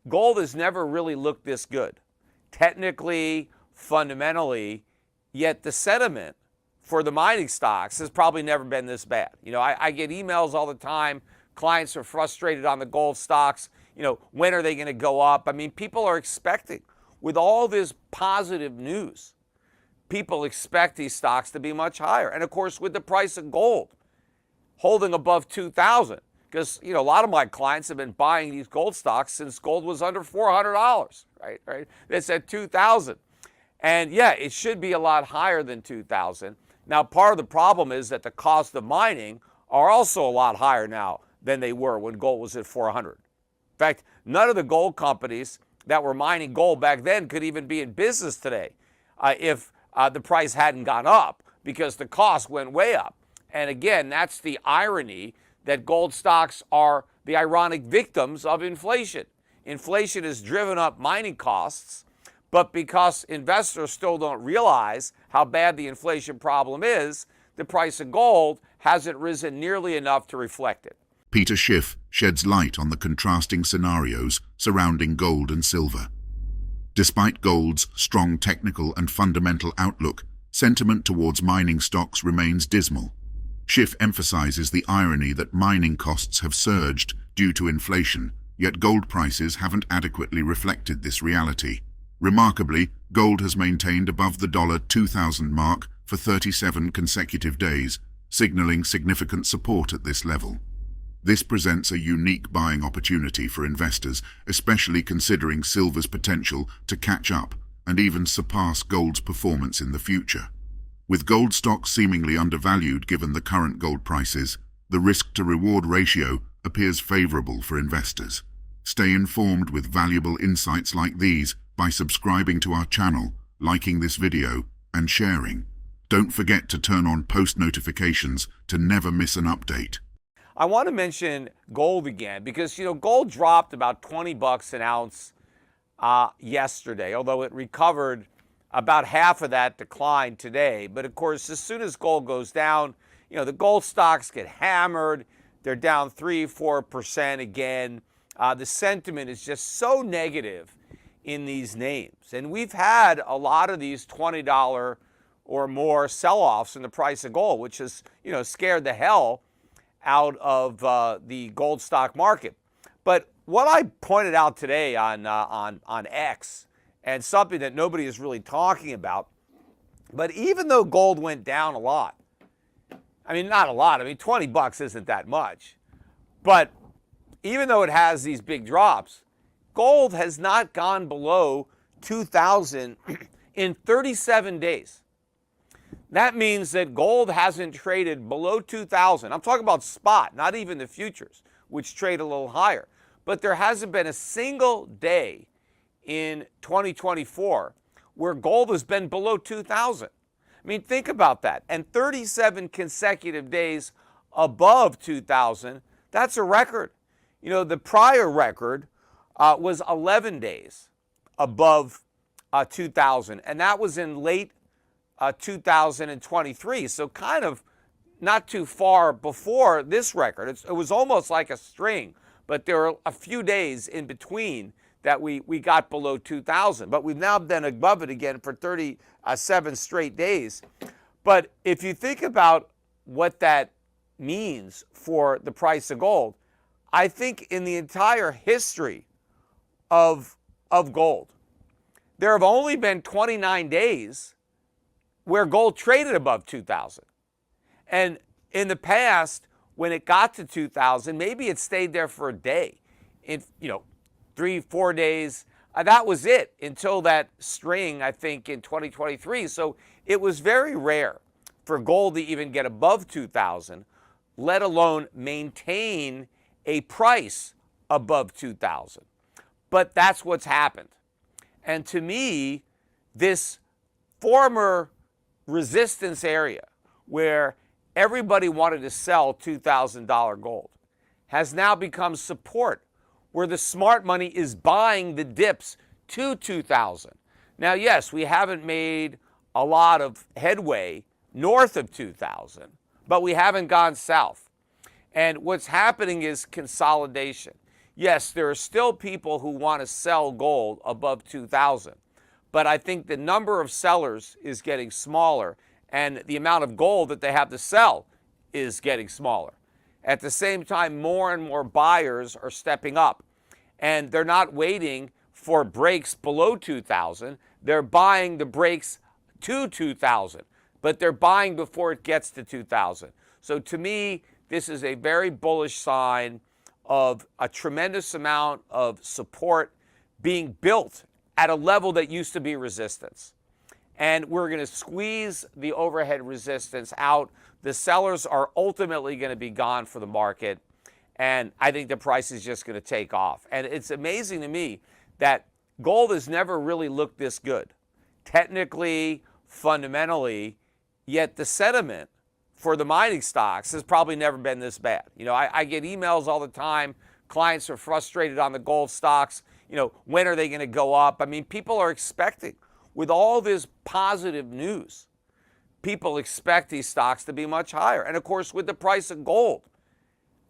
gold has never really looked this good, technically, fundamentally, yet the sentiment for the mining stocks has probably never been this bad. I get emails all the time. Clients are frustrated on the gold stocks. When are they going to go up? I mean, people are expecting, with all this positive news, people expect these stocks to be much higher. And of course, with the price of gold holding above 2,000, because a lot of my clients have been buying these gold stocks since gold was under $400, right? It's at 2,000. And yeah, it should be a lot higher than 2,000. Now, part of the problem is that the cost of mining are also a lot higher now than they were when gold was at 400. In fact, none of the gold companies that were mining gold back then could even be in business today if the price hadn't gone up, because the cost went way up. And again, that's the irony, that gold stocks are the ironic victims of inflation. Inflation has driven up mining costs, but because investors still don't realize how bad the inflation problem is, the price of gold hasn't risen nearly enough to reflect it. Peter Schiff sheds light on the contrasting scenarios surrounding gold and silver. Despite gold's strong technical and fundamental outlook, sentiment towards mining stocks remains dismal. Schiff emphasizes the irony that mining costs have surged due to inflation, yet gold prices haven't adequately reflected this reality. Remarkably, gold has maintained above the $2,000 mark for 37 consecutive days, signaling significant support at this level. This presents a unique buying opportunity for investors, especially considering silver's potential to catch up and even surpass gold's performance in the future. With gold stocks seemingly undervalued given the current gold prices, the risk-to-reward ratio appears favorable for investors. Stay informed with valuable insights like these by subscribing to our channel, liking this video, and sharing. Don't forget to turn on post notifications to never miss an update. I want to mention gold again because, gold dropped about 20 bucks an ounce yesterday, although it recovered about half of that decline today. But of course, as soon as gold goes down, the gold stocks get hammered. They're down 3-4% again. The sentiment is just so negative in these names. And we've had a lot of these $20 or more sell-offs in the price of gold, which has, scared the hell out of the gold stock market. But what I pointed out today on X, and something that nobody is really talking about, but even though gold went down a lot, I mean, not a lot, 20 bucks isn't that much, but even though it has these big drops, gold has not gone below 2,000 in 37 days. That means that gold hasn't traded below 2,000. I'm talking about spot, not even the futures, which trade a little higher. But there hasn't been a single day in 2024 where gold has been below 2,000. Think about that. And 37 consecutive days above 2,000, that's a record. The prior record was 11 days above 2,000, and that was in late 2023, so kind of not too far before this record. It was almost like a string, but there were a few days in between that we got below 2,000. But we've now been above it again for 37 straight days. But if you think about what that means for the price of gold, I think in the entire history of gold, there have only been 29 days where gold traded above 2,000. And in the past, when it got to 2,000, maybe it stayed there for a day, in 3-4 days. That was it until that string, I think, in 2023. So it was very rare for gold to even get above 2,000, let alone maintain a price above 2,000. But that's what's happened. And to me, this former resistance area where everybody wanted to sell $2,000 gold has now become support, where the smart money is buying the dips to 2,000. Now, yes, we haven't made a lot of headway north of 2,000, but we haven't gone south. And what's happening is consolidation. yes, there are still people who want to sell gold above 2,000, but I think the number of sellers is getting smaller, and the amount of gold that they have to sell is getting smaller. At the same time, more and more buyers are stepping up, and they're not waiting for breaks below 2,000. They're buying the breaks to 2,000, but they're buying before it gets to 2,000. So to me, this is a very bullish sign of a tremendous amount of support being built at a level that used to be resistance. And we're going to squeeze the overhead resistance out. The sellers are ultimately going to be gone for the market, and I think the price is just going to take off. And it's amazing to me that gold has never really looked this good, technically, fundamentally, yet the sentiment for the mining stocks has probably never been this bad. You know, I get emails all the time. Clients are frustrated on the gold stocks. You know, when are they going to go up? I mean, people are expecting, with all this positive news, people expect these stocks to be much higher. And of course, with the price of gold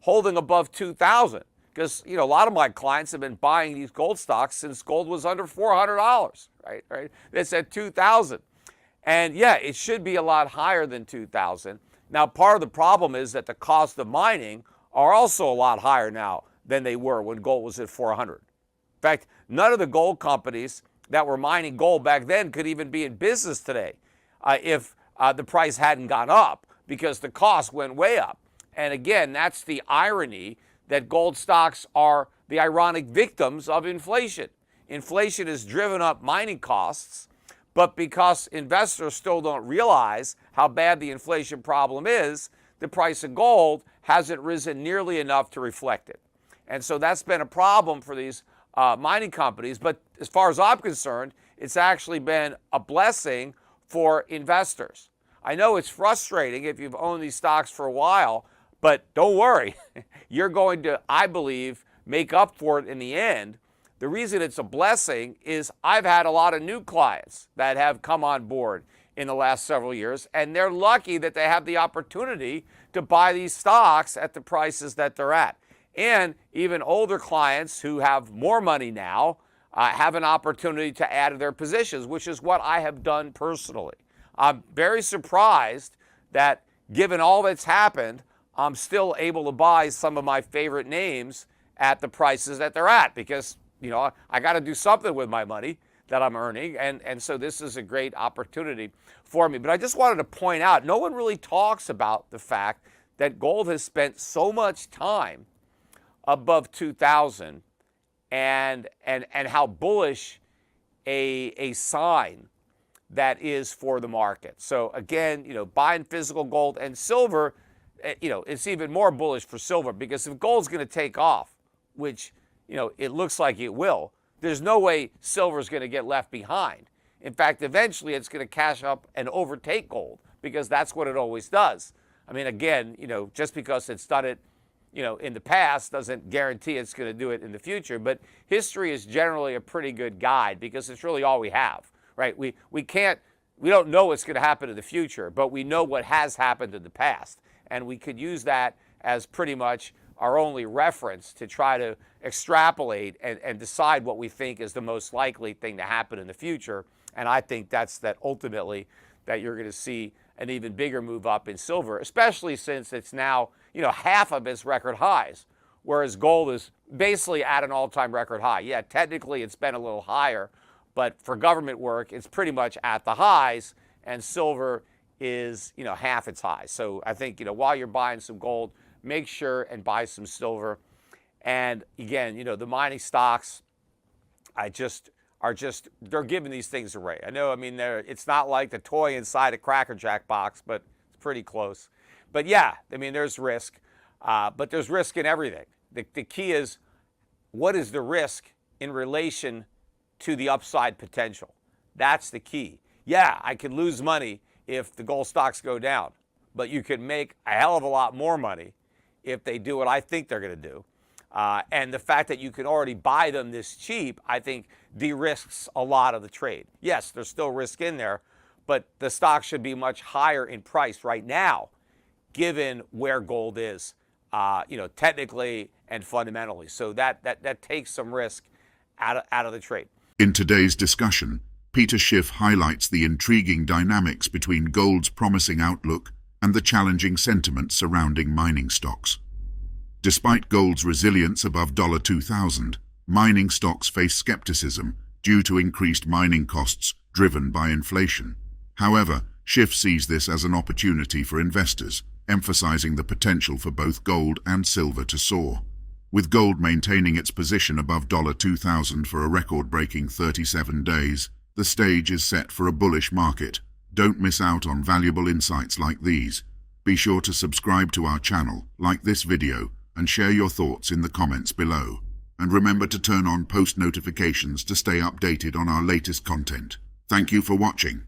holding above 2,000, because, you know, a lot of my clients have been buying these gold stocks since gold was under $400, right? It's at 2,000. And yeah, it should be a lot higher than 2,000. Now, part of the problem is that the cost of mining are also a lot higher now than they were when gold was at 400. In fact, none of the gold companies that were mining gold back then could even be in business today if the price hadn't gone up, because the cost went way up. And again, that's the irony, that gold stocks are the ironic victims of inflation. Inflation has driven up mining costs, but because investors still don't realize how bad the inflation problem is, the price of gold hasn't risen nearly enough to reflect it. And so that's been a problem for these mining companies. But as far as I'm concerned, it's actually been a blessing for investors. I know it's frustrating if you've owned these stocks for a while, but don't worry. You're going to, I believe, make up for it in the end. The reason it's a blessing is I've had a lot of new clients that have come on board in the last several years, and they're lucky that they have the opportunity to buy these stocks at the prices that they're at. And even older clients who have more money now have an opportunity to add to their positions, which is what I have done personally. I'm very surprised that, given all that's happened, I'm still able to buy some of my favorite names at the prices that they're at, because, you know, I got to do something with my money that I'm earning, and so this is a great opportunity for me. But I just wanted to point out, no one really talks about the fact that gold has spent so much time above 2,000, and how bullish a sign that is for the market. So again, you know, buying physical gold and silver, you know, it's even more bullish for silver, because if gold's going to take off, which, you know, it looks like it will, there's no way silver's going to get left behind. In fact, eventually it's going to cash up and overtake gold, because that's what it always does. I mean, again, you know, just because it's done it, you know, in the past doesn't guarantee it's going to do it in the future. But history is generally a pretty good guide, because it's really all we have, right? We don't know what's going to happen in the future, but we know what has happened in the past. And we could use that as pretty much our only reference to try to extrapolate and decide what we think is the most likely thing to happen in the future. And I think that's that ultimately that you're going to see an even bigger move up in silver, especially since it's now, you know, half of its record highs, whereas gold is basically at an all-time record high. Yeah, technically it's been a little higher, but for government work, it's pretty much at the highs, and silver is, you know, half its highs. So I think, you know, while you're buying some gold, make sure and buy some silver. And again, you know, the mining stocks, they're giving these things away. I know, I mean, it's not like the toy inside a Cracker Jack box, but it's pretty close. But yeah, I mean, there's risk, but there's risk in everything. The key is, what is the risk in relation to the upside potential? That's the key. Yeah, I could lose money if the gold stocks go down, but you can make a hell of a lot more money if they do what I think they're going to do. And the fact that you can already buy them this cheap, I think, de-risks a lot of the trade. Yes, there's still risk in there, but the stock should be much higher in price right now, given where gold is. technically and fundamentally. So that takes some risk out of the trade. In today's discussion, Peter Schiff highlights the intriguing dynamics between gold's promising outlook and the challenging sentiment surrounding mining stocks. Despite gold's resilience above $2,000, mining stocks face skepticism due to increased mining costs driven by inflation. However, Schiff sees this as an opportunity for investors, emphasizing the potential for both gold and silver to soar. With gold maintaining its position above $2,000 for a record-breaking 37 days, the stage is set for a bullish market. Don't miss out on valuable insights like these. Be sure to subscribe to our channel, like this video, and share your thoughts in the comments below. And remember to turn on post notifications to stay updated on our latest content. Thank you for watching.